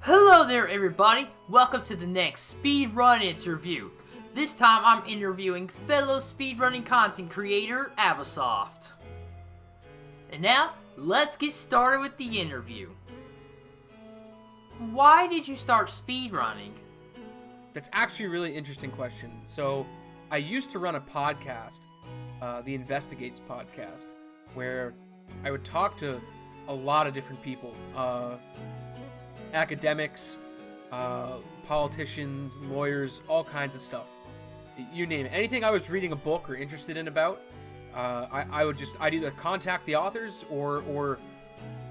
Hello there everybody, welcome to the next Speedrun Interview. This time I'm interviewing fellow speedrunning content creator Abyssoft. And now, let's get started with the interview. Why did you start speedrunning? That's actually a really interesting question. So, I used to run a podcast, the Investigates podcast, where I would talk to a lot of different people. Academics, politicians, lawyers, all kinds of stuff. You name it. Anything I was reading a book or interested in about, I'd either contact the authors or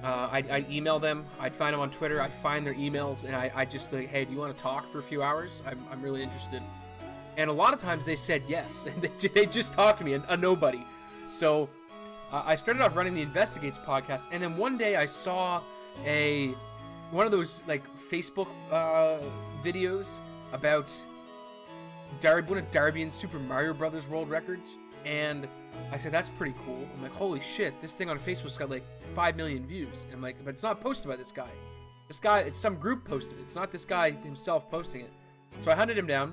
I'd email them. I'd find them on Twitter. I'd find their emails and I'd just like, hey, do you want to talk for a few hours? I'm really interested. And a lot of times they said yes, and they just talked to me, a nobody. So I started off running the Investigates podcast, and then one day I saw one of those like Facebook videos about one of Darby and Super Mario Brothers world records, and I said, that's pretty cool. I'm like, holy shit, this thing on Facebook's got like 5 million views. And I'm like, but it's not posted by this guy. This guy, it's some group posted it. It's not this guy himself posting it. So I hunted him down.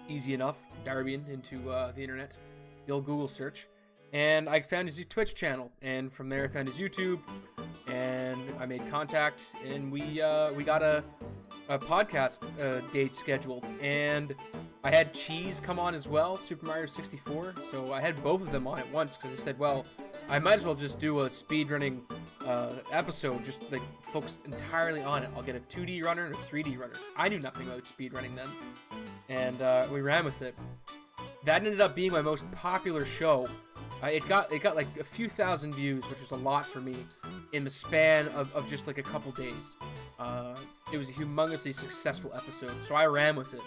Easy enough, Darbian into the internet, the old Google search, and I found his Twitch channel, and from there I found his YouTube, and I made contact, and we got a podcast date scheduled, and I had Cheese come on as well, Super Mario 64, so I had both of them on at once, because I said, well, I might as well just do a speedrunning episode, just like focused entirely on it. I'll get a 2D runner and a 3D runner. I knew nothing about speedrunning then, and we ran with it. That ended up being my most popular show. It got like a few thousand views, which was a lot for me, in the span of just like a couple days. It was a humongously successful episode, so I ran with it.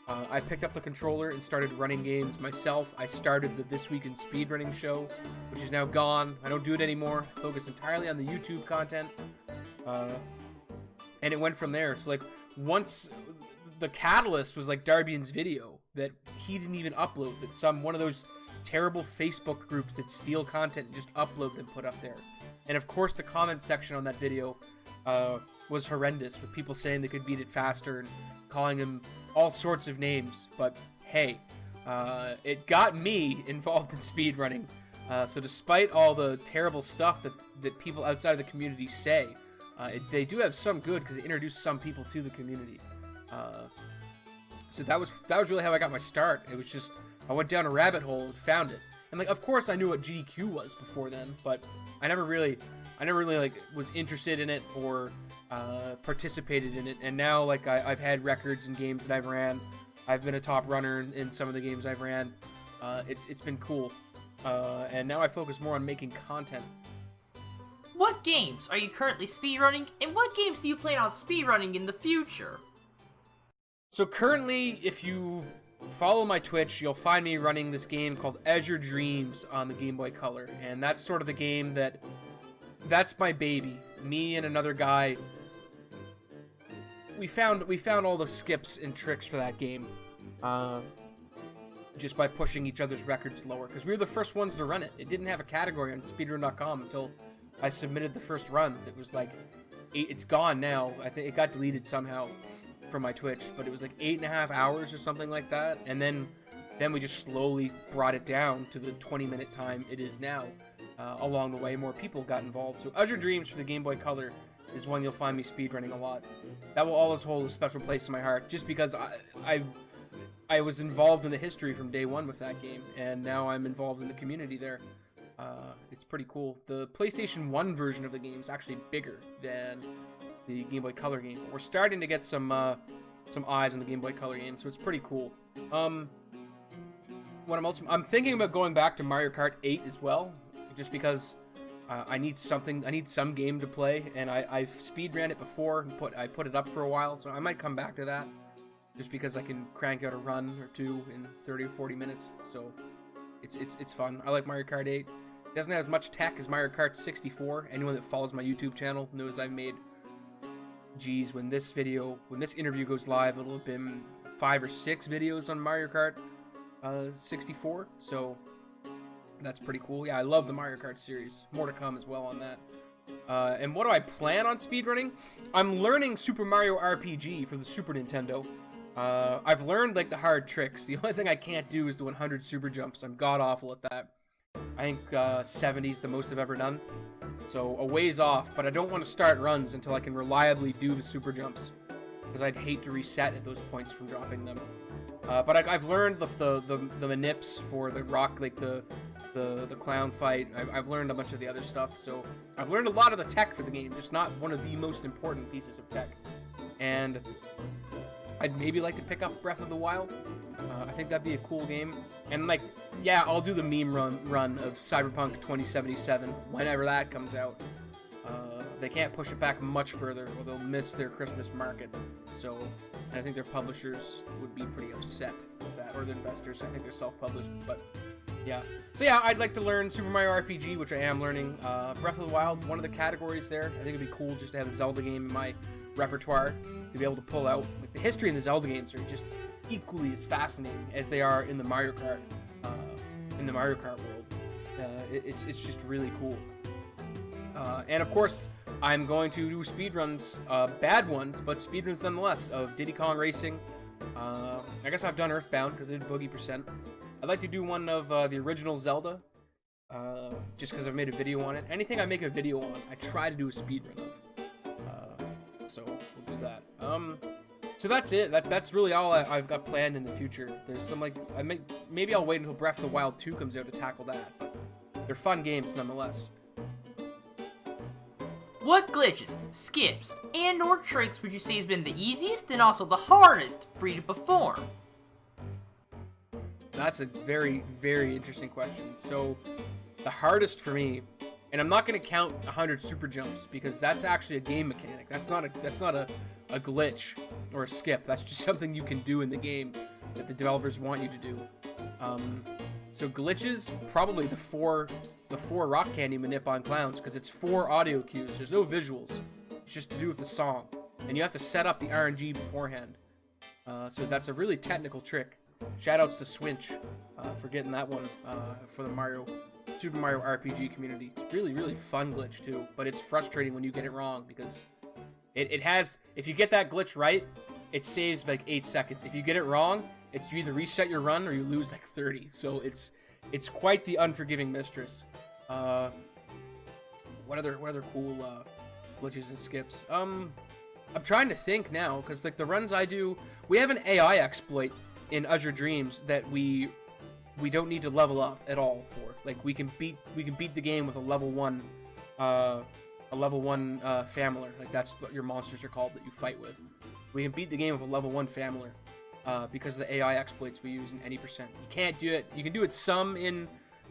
I picked up the controller and started running games myself. I started the This Week in Speedrunning show, which is now gone. I don't do it anymore. I focus entirely on the YouTube content. And it went from there. So like once the catalyst was like Darbian's video that he didn't even upload, that one of those terrible Facebook groups that steal content and just upload and put up there. And of course the comment section on that video was horrendous, with people saying they could beat it faster and calling him all sorts of names. But hey, it got me involved in speedrunning. So despite all the terrible stuff that people outside of the community say, they do have some good, because it introduced some people to the community. So that was really how I got my start. It was just, I went down a rabbit hole and found it. And like, of course I knew what GDQ was before then, but I never really like was interested in it or participated in it. And now like I've had records in games that I've ran. I've been a top runner in some of the games I've ran. It's been cool. And now I focus more on making content. What games are you currently speedrunning, and what games do you plan on speedrunning in the future? So currently, if you follow my Twitch, you'll find me running this game called As Your Dreams on the Game Boy Color, and that's sort of the game that's my baby. Me and another guy, we found all the skips and tricks for that game, just by pushing each other's records lower, because we were the first ones to run it. It didn't have a category on speedrun.com until I submitted the first run. It was like it's gone now. I think it got deleted somehow from my Twitch, but it was like 8.5 hours or something like that, and then we just slowly brought it down to the 20-minute time it is now. Along the way, more people got involved. So As Your Dreams for the Game Boy Color is one you'll find me speedrunning a lot. That will always hold a special place in my heart, just because I was involved in the history from day one with that game, and now I'm involved in the community there. It's pretty cool. The PlayStation 1 version of the game is actually bigger than the Game Boy Color game. We're starting to get some eyes on the Game Boy Color game, so it's pretty cool. I'm thinking about going back to Mario Kart 8 as well, just because I need some game to play, and I've speedran it before and I put it up for a while, so I might come back to that, just because I can crank out a run or two in 30 or 40 minutes. So it's fun. I like Mario Kart 8. It doesn't have as much tech as Mario Kart 64. Anyone that follows my YouTube channel knows I've made, geez, when this interview goes live, it'll have been 5 or 6 videos on Mario Kart 64. So that's pretty cool. Yeah, I love the Mario Kart series. More to come as well on that. And what do I plan on speedrunning? I'm learning Super Mario RPG for the Super Nintendo. I've learned like the hard tricks. The only thing I can't do is the 100 super jumps. I'm god awful at that. I think 70 is the most I've ever done. So a ways off, but I don't want to start runs until I can reliably do the super jumps, because I'd hate to reset at those points from dropping them. But I've learned the manips for the rock, like the clown fight. I've learned a bunch of the other stuff, so I've learned a lot of the tech for the game, just not one of the most important pieces of tech. And I'd maybe like to pick up Breath of the Wild. I think that'd be a cool game. And like, yeah, I'll do the meme run of Cyberpunk 2077 whenever that comes out. They can't push it back much further, or they'll miss their Christmas market. So, and I think their publishers would be pretty upset with that, or their investors. I think they're self-published, but yeah. So yeah, I'd like to learn Super Mario RPG, which I am learning. Breath of the Wild, one of the categories there. I think it'd be cool just to have a Zelda game in my repertoire to be able to pull out. Like, the history in the Zelda games are just equally as fascinating as they are in the Mario Kart world. It's just really cool. And of course, I'm going to do speedruns, bad ones, but speedruns nonetheless, of Diddy Kong Racing. I guess I've done Earthbound because I did Boogie Percent. I'd like to do one of the original Zelda, just because I've made a video on it. Anything I make a video on, I try to do a speedrun of. So we'll do that. So that's it. That's really all I've got planned in the future. There's some like maybe I'll wait until Breath of the Wild 2 comes out to tackle that. But they're fun games nonetheless. What glitches, skips, and or tricks would you say has been the easiest and also the hardest for you to perform? That's a very, very interesting question. So the hardest for me, and I'm not going to count 100 super jumps because that's actually a game mechanic. That's not a glitch or a skip. That's just something you can do in the game that the developers want you to do. So glitches, probably the four rock candy manip on clowns, because it's 4 audio cues. There's no visuals. It's just to do with the song, and you have to set up the RNG beforehand. So that's a really technical trick. Shoutouts to Swinch for getting that one for the Super Mario RPG community. It's really, really fun glitch too, but it's frustrating when you get it wrong, because it has, if you get that glitch right, it saves like 8 seconds. If you get it wrong, it's you either reset your run or you lose like 30. So it's quite the unforgiving mistress. What other cool glitches and skips? I'm trying to think now, because like the runs I do, we have an AI exploit in Azure Dreams that we don't need to level up at all for. Like we can beat the game with a level 1 Famler. Like that's what your monsters are called that you fight with. We can beat the game with a level 1 Famler because of the AI exploits we use in any percent. You can't do it. You can do it some in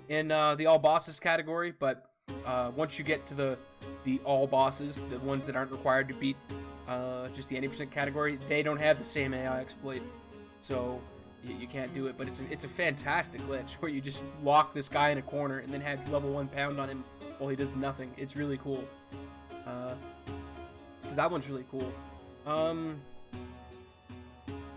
the all bosses category, but once you get to the all bosses, the ones that aren't required to beat just the 80% category, they don't have the same AI exploit. So you can't do it, but it's a fantastic glitch where you just lock this guy in a corner and then have level 1 pound on him while he does nothing. It's really cool. So that one's really cool.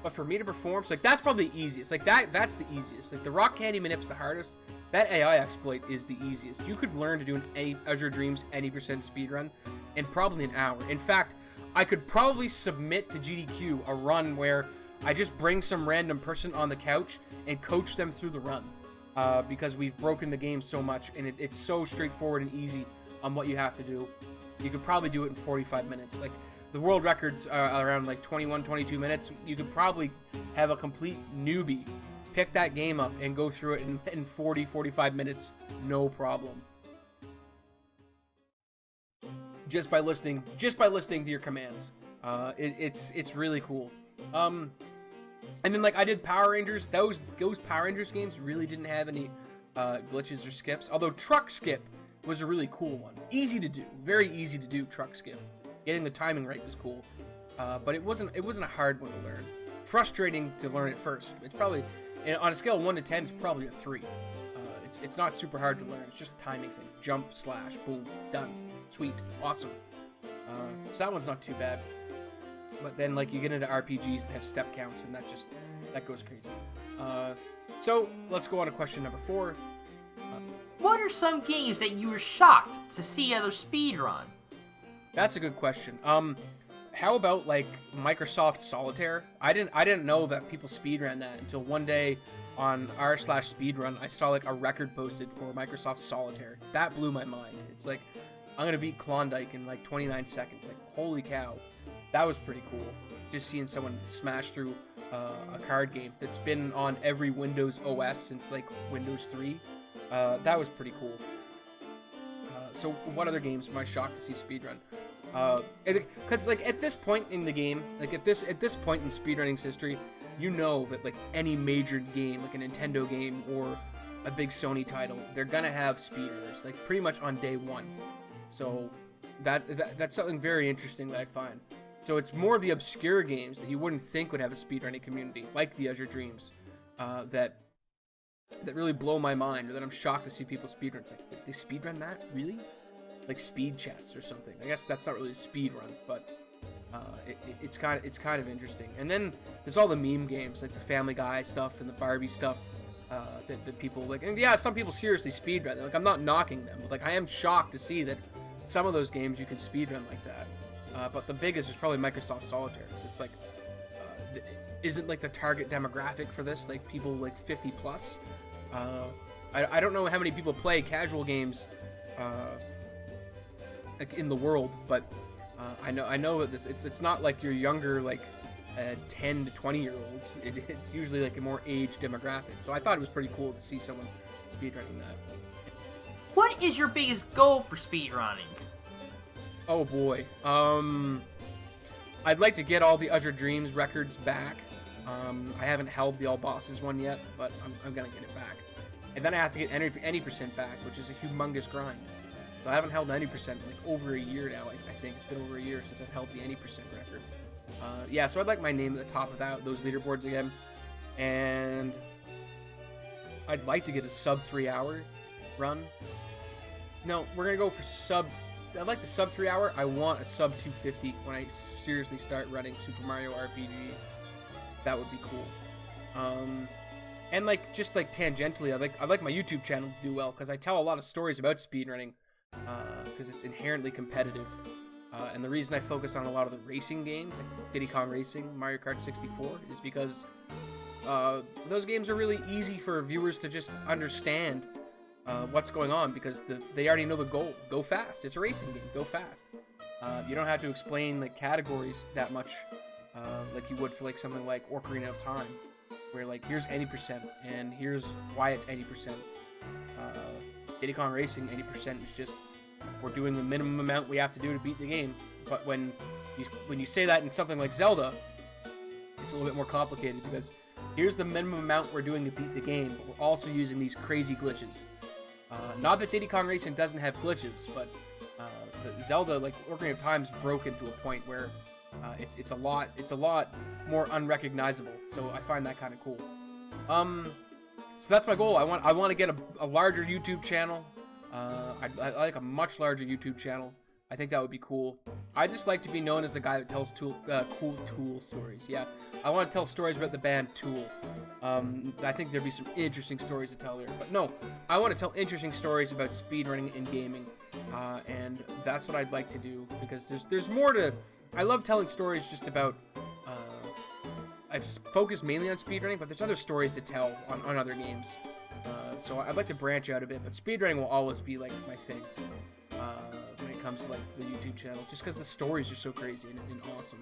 But for me to perform, so like that's probably the easiest. Like that's the easiest. Like the rock candy manip's the hardest. That AI exploit is the easiest. You could learn to do an Azure Dreams 80% speedrun in probably an hour. In fact, I could probably submit to GDQ a run where I just bring some random person on the couch and coach them through the run, because we've broken the game so much, and it's so straightforward and easy on what you have to do. You could probably do it in 45 minutes. Like the world records are around like 21, 22 minutes. You could probably have a complete newbie pick that game up and go through it in 40, 45 minutes, no problem. Just by listening to your commands. It's really cool. And then like I did Power Rangers. Those Power Rangers games really didn't have any glitches or skips. Although Truck Skip was a really cool one. Easy to do, very easy to do. Truck Skip, getting the timing right was cool, but it wasn't a hard one to learn. Frustrating to learn it first. It's probably, on a scale of 1 to 10, it's probably a 3. It's not super hard to learn. It's just a timing thing. Jump, slash, boom, done. Sweet, awesome. So that one's not too bad. But then, like, you get into RPGs that have step counts, and that goes crazy. So let's go on to question number 4. What are some games that you were shocked to see others speedrun? That's a good question. How about like Microsoft Solitaire? I didn't know that people speedran that until one day on r/speedrun I saw like a record posted for Microsoft Solitaire. That blew my mind. It's like I'm gonna beat Klondike in like 29 seconds. Like holy cow, that was pretty cool. Just seeing someone smash through a card game that's been on every Windows OS since like Windows 3. That was pretty cool. So what other games am I shocked to see speedrun? Because like at this point in the game, like at this point in speedrunning's history, you know that like any major game, like a Nintendo game or a big Sony title, they're gonna have speedrunners like pretty much on day one. So that's something very interesting that I find. So it's more of the obscure games that you wouldn't think would have a speedrunning community, like the Azure Dreams, that really blow my mind, or that I'm shocked to see people speedrun. It's like, they speedrun that? Really? Like speed chess or something. I guess that's not really a speedrun, but it's kind of interesting. And then there's all the meme games, like the Family Guy stuff and the Barbie stuff, that people like. And yeah, some people seriously speedrun. Like I'm not knocking them, but like I am shocked to see that some of those games you can speedrun like that. But the biggest is probably Microsoft Solitaire. It's like, isn't like the target demographic for this like people like 50 plus? I don't know how many people play casual games like in the world, but I know that it's not like your younger like 10 to 20 year olds. It's usually like a more age demographic. So I thought it was pretty cool to see someone speedrunning that. What is your biggest goal for speedrunning? Oh boy. I'd like to get all the Azure Dreams records back. I haven't held the All Bosses one yet, but I'm gonna get it back. And then I have to get any percent back, which is a humongous grind. So I haven't held 90% like over a year now. I think it's been over a year since I've held the 80% record. Yeah, so I'd like my name at the top of those leaderboards again, and I'd like to get a sub 3 hour run. No, we're gonna go for sub. I'd like the sub 3 hour. I want a sub 250 when I seriously start running Super Mario RPG. That would be cool. And like just like tangentially, I like my YouTube channel to do well because I tell a lot of stories about speedrunning because it's inherently competitive. And the reason I focus on a lot of the racing games, like Diddy Kong Racing, Mario Kart 64, is because those games are really easy for viewers to just understand what's going on because they already know the goal. Go fast. It's a racing game. Go fast. You don't have to explain like categories that much like you would for like something like Ocarina of Time, where like here's any percent and here's why it's 80%. Diddy Kong Racing 80% is just we're doing the minimum amount we have to do to beat the game. But when you say that in something like Zelda, it's a little bit more complicated because here's the minimum amount we're doing to beat the game, but we're also using these crazy glitches. Not that Diddy Kong Racing doesn't have glitches, but the Zelda, like Ocarina of Time, is broken to a point where it's a lot more unrecognizable. So I find that kind of cool. So that's my goal. I want to get a larger YouTube channel. I like a much larger YouTube channel. I think that would be cool. I just like to be known as the guy that tells cool Tool stories. Yeah, I want to tell stories about the band Tool. I think there'd be some interesting stories to tell there. But no, I want to tell interesting stories about speedrunning and gaming, and that's what I'd like to do because there's more to. I love telling stories just about. I've focused mainly on speedrunning, but there's other stories to tell on other games. So I'd like to branch out a bit, but speedrunning will always be like my thing when it comes to like the YouTube channel, just because the stories are so crazy and awesome.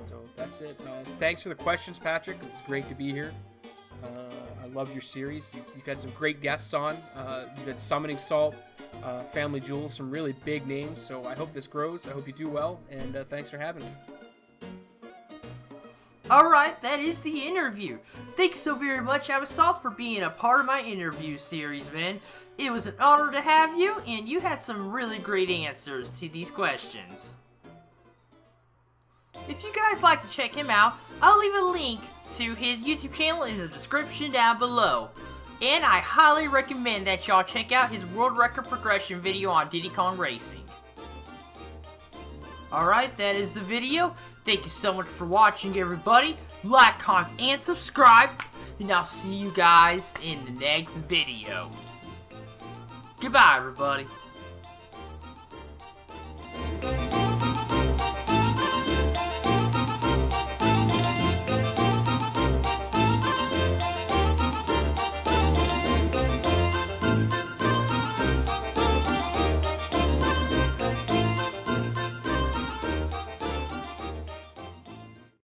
So that's it. Thanks for the questions, Patrick. It was great to be here. I love your series. You've had some great guests on. You've had SummoningSalt, Family Jewel, some really big names. So I hope this grows. I hope you do well, and thanks for having me. Alright, that is the interview. Thanks so very much, Abyssoft, for being a part of my interview series, man. It was an honor to have you, and you had some really great answers to these questions. If you guys like to check him out, I'll leave a link to his YouTube channel in the description down below. And I highly recommend that y'all check out his world record progression video on Diddy Kong Racing. Alright, that is the video. Thank you so much for watching, everybody. Like, comment, and subscribe. And I'll see you guys in the next video. Goodbye, everybody.